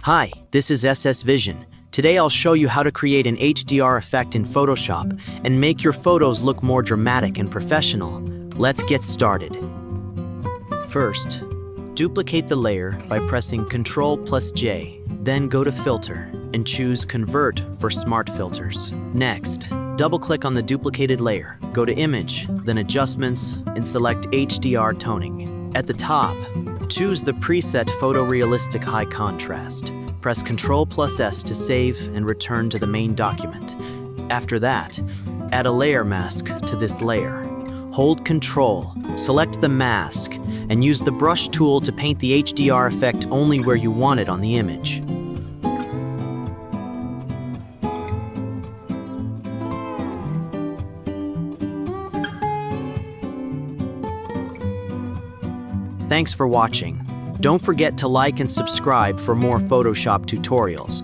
Hi, this is SS Vision. Today I'll show you how to create an HDR effect in Photoshop and make your photos look more dramatic and professional. Let's get started. First, duplicate the layer by pressing Ctrl+J, then go to Filter and choose Convert for Smart Filters. Next, double-click on the duplicated layer, go to Image, then Adjustments, and select HDR Toning. At the top, choose the preset Photorealistic High Contrast. Press Ctrl+S to save and return to the main document. After that, add a layer mask to this layer. Hold Ctrl, select the mask, and use the brush tool to paint the HDR effect only where you want it on the image. Thanks for watching. Don't forget to like and subscribe for more Photoshop tutorials.